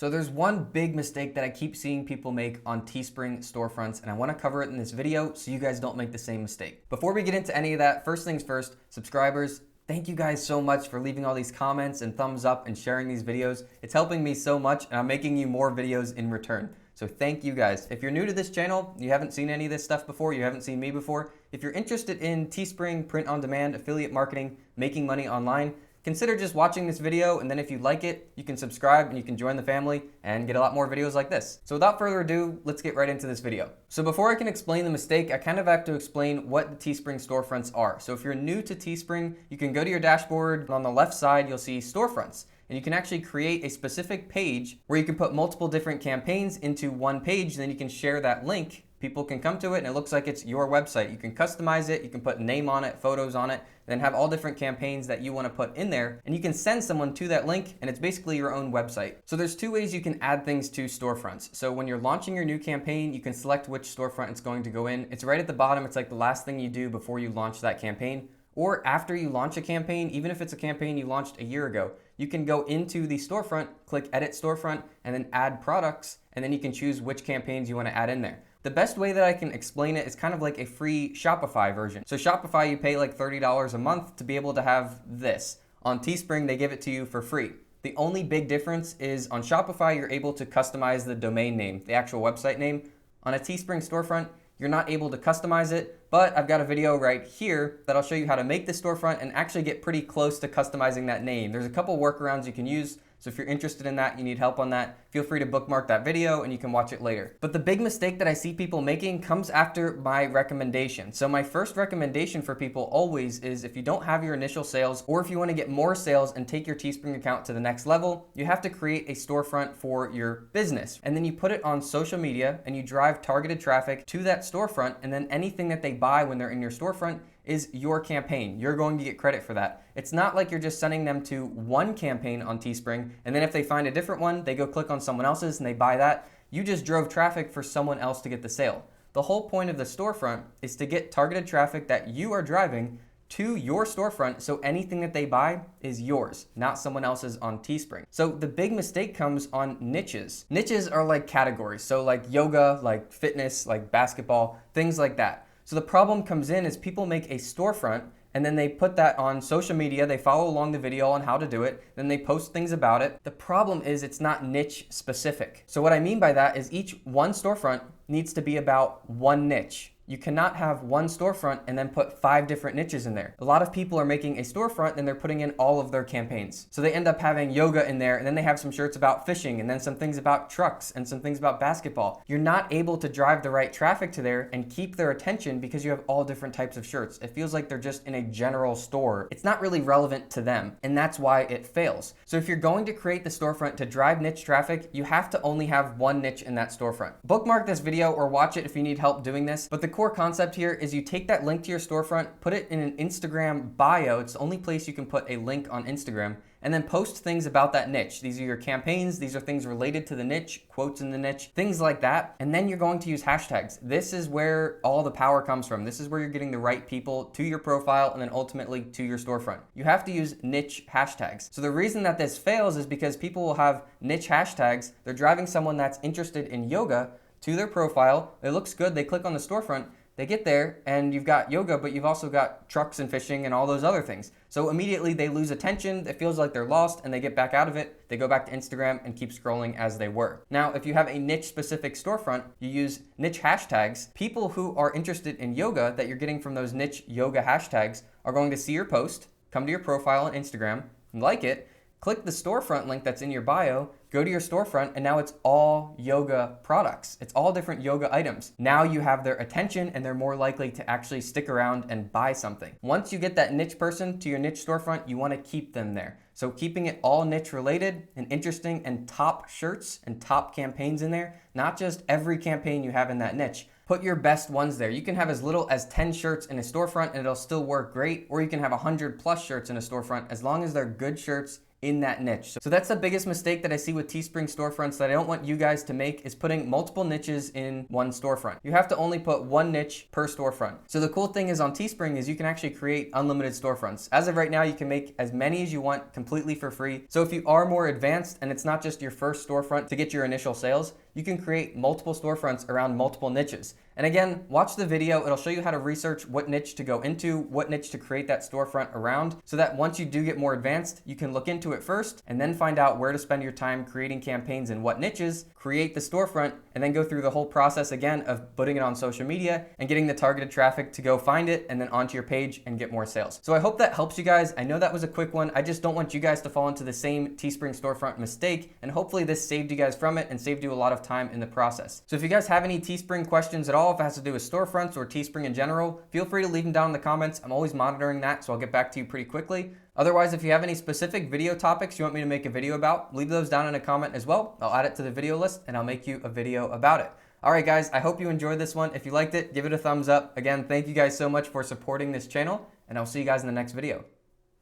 So there's one big mistake that I keep seeing people make on Teespring storefronts, and I want to cover it in this video so you guys don't make the same mistake. Before we get into any of that, first things first, subscribers, thank you guys so much for leaving all these comments and thumbs up and sharing these videos. It's helping me so much, and I'm making you more videos in return. So thank you guys. If you're new to this channel, you haven't seen any of this stuff before, you haven't seen me before, if you're interested in Teespring, print on demand, affiliate marketing, making money online, consider just watching this video, and then if you like it, you can subscribe and you can join the family and get a lot more videos like this. So without further ado, let's get right into this video. So before I can explain the mistake, I kind of have to explain what the Teespring storefronts are. So if you're new to Teespring, you can go to your dashboard. On the left side, you'll see storefronts. And you can actually create a specific page where you can put multiple different campaigns into one page, and then you can share that link. People can come to it and it looks like it's your website. You can customize it, you can put a name on it, photos on it, then have all different campaigns that you want to put in there, and you can send someone to that link, and it's basically your own website. So there's two ways you can add things to storefronts. So when you're launching your new campaign, you can select which storefront it's going to go in. It's right at the bottom. It's like the last thing you do before you launch that campaign. Or after you launch a campaign, even if it's a campaign you launched a year ago, you can go into the storefront, click Edit Storefront, and then Add Products, and then you can choose which campaigns you want to add in there. The best way that I can explain it is kind of like a free Shopify version. So Shopify, you pay like $30 a month to be able to have this. On Teespring, they give it to you for free. The only big difference is on Shopify, you're able to customize the domain name, the actual website name. On a Teespring storefront, you're not able to customize it, but I've got a video right here that I'll show you how to make the storefront and actually get pretty close to customizing that name. There's a couple workarounds you can use. So if you're interested in that, you need help on that, feel free to bookmark that video and you can watch it later. But the big mistake that I see people making comes after my recommendation. So my first recommendation for people always is if you don't have your initial sales, or if you want to get more sales and take your Teespring account to the next level, you have to create a storefront for your business. And then you put it on social media and you drive targeted traffic to that storefront, and then anything that they buy when they're in your storefront is your campaign. You're going to get credit for that. It's not like you're just sending them to one campaign on Teespring, and then if they find a different one, they go click on someone else's and they buy that. You just drove traffic for someone else to get the sale. The whole point of the storefront is to get targeted traffic that you are driving to your storefront, so anything that they buy is yours, not someone else's on Teespring. So the big mistake comes on niches. Niches are like categories, so like yoga, like fitness, like basketball, things like that. So the problem comes in is people make a storefront and then they put that on social media, they follow along the video on how to do it, then they post things about it. The problem is it's not niche specific. So what I mean by that is each one storefront needs to be about one niche. You cannot have one storefront and then put 5 different niches in there. A lot of people are making a storefront and they're putting in all of their campaigns. So they end up having yoga in there, and then they have some shirts about fishing, and then some things about trucks and some things about basketball. You're not able to drive the right traffic to there and keep their attention because you have all different types of shirts. It feels like they're just in a general store. It's not really relevant to them, and that's why it fails. So if you're going to create the storefront to drive niche traffic, you have to only have one niche in that storefront. Bookmark this video or watch it if you need help doing this, but the core concept here is you take that link to your storefront, put it in an Instagram bio. It's the only place you can put a link on Instagram, and then post things about that niche. These are your campaigns. These are things related to the niche, quotes in the niche, things like that. And then you're going to use hashtags. This is where all the power comes from. This is where you're getting the right people to your profile and then ultimately to your storefront. You have to use niche hashtags. So the reason that this fails is because people will have niche hashtags. They're driving someone that's interested in yoga to their profile. It looks good. They click on the storefront. They get there and you've got yoga, but you've also got trucks and fishing and all those other things. So immediately they lose attention. It feels like they're lost and they get back out of it. They go back to Instagram and keep scrolling as they were. Now, if you have a niche specific storefront, you use niche hashtags. People who are interested in yoga that you're getting from those niche yoga hashtags are going to see your post, come to your profile on Instagram, like it, click the storefront link that's in your bio, go to your storefront, and now it's all yoga products. It's all different yoga items. Now you have their attention and they're more likely to actually stick around and buy something. Once you get that niche person to your niche storefront, you want to keep them there. So keeping it all niche related and interesting and top shirts and top campaigns in there, not just every campaign you have in that niche. Put your best ones there. You can have as little as 10 shirts in a storefront and it'll still work great, or you can have 100 plus shirts in a storefront. As long as they're good shirts in that niche. So that's the biggest mistake that I see with Teespring storefronts that I don't want you guys to make, is putting multiple niches in one storefront. You have to only put one niche per storefront. So the cool thing is on Teespring is you can actually create unlimited storefronts. As of right now, you can make as many as you want completely for free. So if you are more advanced and it's not just your first storefront to get your initial sales, you can create multiple storefronts around multiple niches. And again, watch the video. It'll show you how to research what niche to go into, what niche to create that storefront around, so that once you do get more advanced, you can look into it first and then find out where to spend your time creating campaigns in what niches, create the storefront, and then go through the whole process again of putting it on social media and getting the targeted traffic to go find it and then onto your page and get more sales. So I hope that helps you guys. I know that was a quick one. I just don't want you guys to fall into the same Teespring storefront mistake, and hopefully this saved you guys from it and saved you a lot of time in the process. So if you guys have any Teespring questions at all, if it has to do with storefronts or Teespring in general, feel free to leave them down in the comments. I'm always monitoring that, so I'll get back to you pretty quickly. Otherwise, if you have any specific video topics you want me to make a video about, leave those down in a comment as well. I'll add it to the video list and I'll make you a video about it. All right, guys, I hope you enjoyed this one. If you liked it, give it a thumbs up. Again, thank you guys so much for supporting this channel, and I'll see you guys in the next video.